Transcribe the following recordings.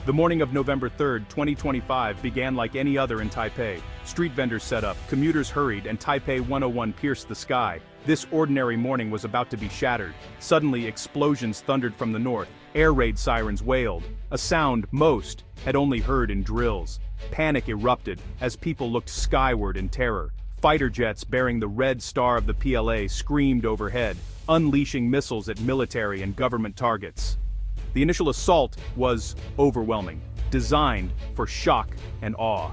The morning of November 3, 2025 began like any other in Taipei. Street vendors set up, commuters hurried, and Taipei 101 pierced the sky. This ordinary morning was about to be shattered. Suddenly, explosions thundered from the north. Air raid sirens wailed, a sound most had only heard in drills. Panic erupted as people looked skyward in terror. Fighter jets bearing the red star of the PLA screamed overhead, unleashing missiles at military and government targets. The initial assault was overwhelming, designed for shock and awe.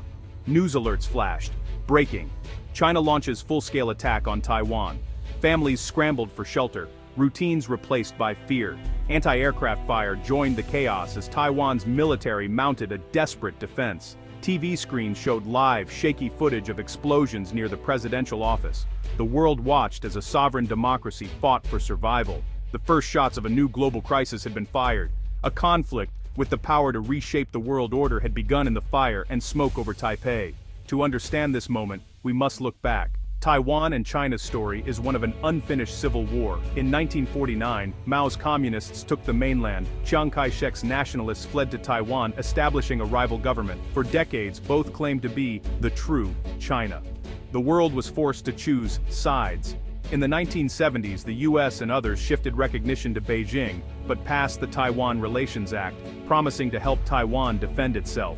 News alerts flashed. Breaking. China launches full-scale attack on Taiwan. Families scrambled for shelter, routines replaced by fear. Anti-aircraft fire joined the chaos as Taiwan's military mounted a desperate defense. TV screens showed live, shaky footage of explosions near the presidential office. The world watched as a sovereign democracy fought for survival. The first shots of a new global crisis had been fired. A conflict with the power to reshape the world order had begun in the fire and smoke over Taipei. To understand this moment, we must look back. Taiwan and China's story is one of an unfinished civil war. In 1949, Mao's communists took the mainland. Chiang Kai-shek's nationalists fled to Taiwan, establishing a rival government. For decades, both claimed to be the true China. The world was forced to choose sides. In the 1970s, the US and others shifted recognition to Beijing, but passed the Taiwan Relations Act, promising to help Taiwan defend itself.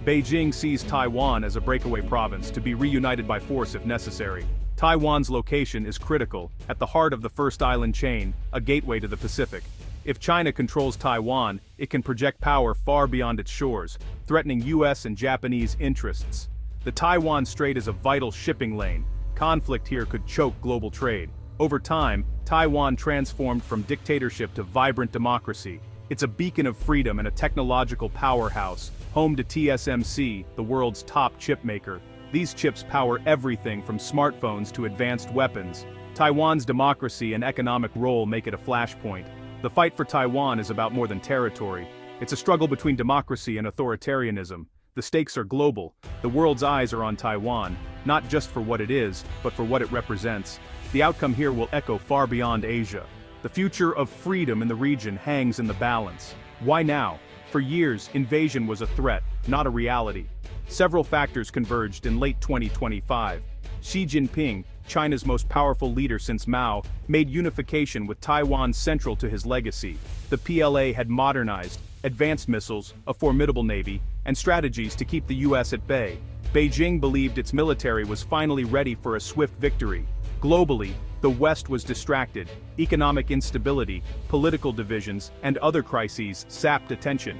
Beijing sees Taiwan as a breakaway province to be reunited by force if necessary. Taiwan's location is critical, at the heart of the first island chain, a gateway to the Pacific. If China controls Taiwan, it can project power far beyond its shores, threatening US and Japanese interests. The Taiwan Strait is a vital shipping lane. Conflict here could choke global trade. Over time, Taiwan transformed from dictatorship to vibrant democracy. It's a beacon of freedom and a technological powerhouse, home to TSMC, the world's top chip maker. These chips power everything from smartphones to advanced weapons. Taiwan's democracy and economic role make it a flashpoint. The fight for Taiwan is about more than territory. It's a struggle between democracy and authoritarianism. The stakes are global. The world's eyes are on Taiwan, not just for what it is, but for what it represents. The outcome here will echo far beyond Asia. The future of freedom in the region hangs in the balance. Why now? For years, invasion was a threat, not a reality. Several factors converged in late 2025. Xi Jinping, China's most powerful leader since Mao, made unification with Taiwan central to his legacy. The PLA had modernized, advanced missiles, a formidable navy, and strategies to keep the US at bay. Beijing believed its military was finally ready for a swift victory. Globally, the West was distracted. Economic instability, political divisions, and other crises sapped attention.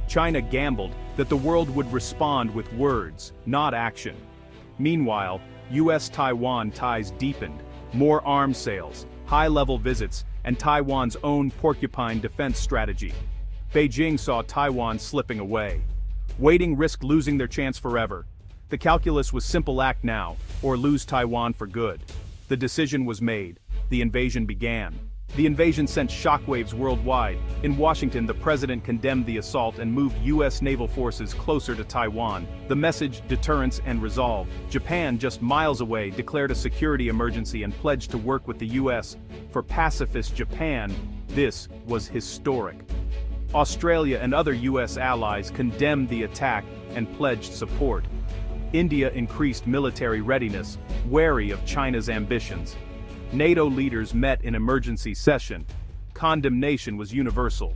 China gambled that the world would respond with words, not action. Meanwhile, US-Taiwan ties deepened. More arms sales, high-level visits, and Taiwan's own porcupine defense strategy. Beijing saw Taiwan slipping away. Waiting risked losing their chance forever. The calculus was simple: act now, or lose Taiwan for good. The decision was made. The invasion began. The invasion sent shockwaves worldwide. In Washington, the president condemned the assault and moved US naval forces closer to Taiwan. The message: deterrence and resolve. Japan, just miles away, declared a security emergency and pledged to work with the US. For pacifist Japan, this was historic. Australia and other US allies condemned the attack and pledged support. India increased military readiness, wary of China's ambitions. NATO leaders met in emergency session. Condemnation was universal.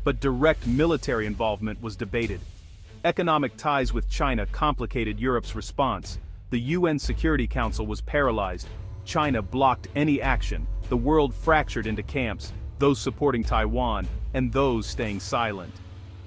But direct military involvement was debated. Economic ties with China complicated Europe's response. The UN Security Council was paralyzed. China blocked any action. The world fractured into camps, those supporting Taiwan and those staying silent.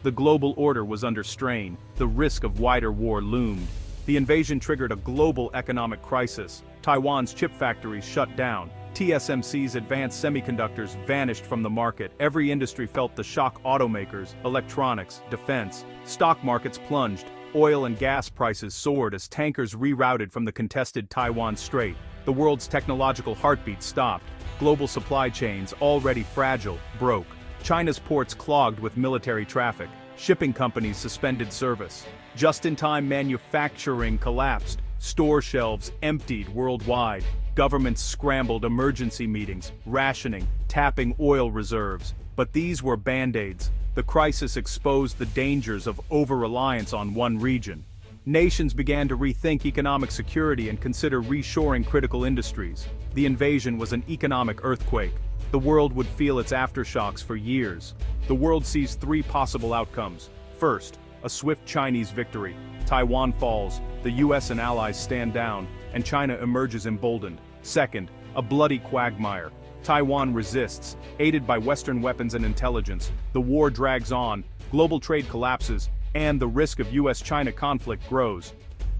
The global order was under strain. The risk of wider war loomed. The invasion triggered a global economic crisis. Taiwan's chip factories shut down. TSMC's advanced semiconductors vanished from the market. Every industry felt the shock: automakers, electronics, defense. Stock markets plunged. Oil and gas prices soared as tankers rerouted from the contested Taiwan Strait. The world's technological heartbeat stopped. Global supply chains, already fragile, broke. China's ports clogged with military traffic. Shipping companies suspended service. Just-in-time manufacturing collapsed. Store shelves emptied worldwide. Governments scrambled emergency meetings, rationing, tapping oil reserves. But these were band-aids. The The crisis exposed the dangers of over-reliance on one region. Nations began to rethink economic security and consider reshoring critical industries. The invasion was an economic earthquake. The world would feel its aftershocks for years. The world sees three possible outcomes. First, a swift Chinese victory. Taiwan falls, the US and allies stand down, and China emerges emboldened. Second, a bloody quagmire. Taiwan resists, aided by Western weapons and intelligence. The war drags on, global trade collapses, and the risk of US-China conflict grows.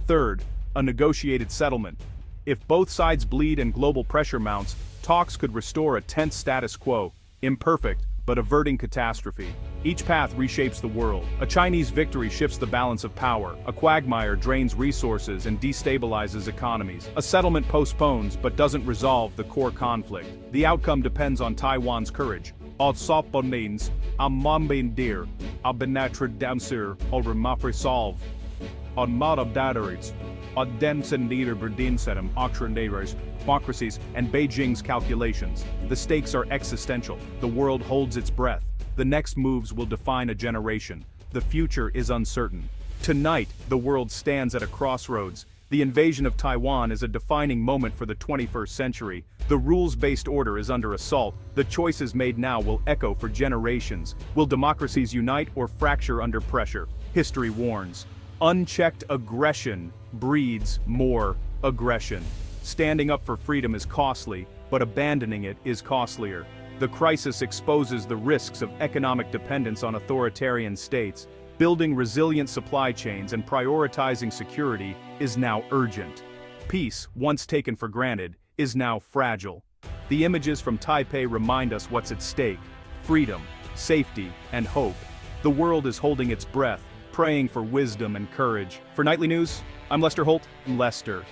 Third, a negotiated settlement. If both sides bleed and global pressure mounts, talks could restore a tense status quo, imperfect, but averting catastrophe. Each path reshapes the world. A Chinese victory shifts the balance of power. A quagmire drains resources and destabilizes economies. A settlement postpones but doesn't resolve the core conflict. The outcome depends on Taiwan's courage. Al Soponins, Al Mombindir, Al Benatra Damsir, Al Remafresolve, Al Madabdadaris, Al Densendider Berdinsetum, Octrandators, democracies, and Beijing's calculations. The stakes are existential. The world holds its breath. The next moves will define a generation. The future is uncertain. Tonight, the world stands at a crossroads. The invasion of Taiwan is a defining moment for the 21st century. The rules-based order is under assault. The choices made now will echo for generations. Will democracies unite or fracture under pressure? History warns. Unchecked aggression breeds more aggression. Standing up for freedom is costly, but abandoning it is costlier. The crisis exposes the risks of economic dependence on authoritarian states. Building resilient supply chains and prioritizing security is now urgent. Peace, once taken for granted, is now fragile. The images from Taipei remind us what's at stake: freedom, safety, and hope. The world is holding its breath, praying for wisdom and courage. For Nightly News, I'm Lester Holt in Leicester.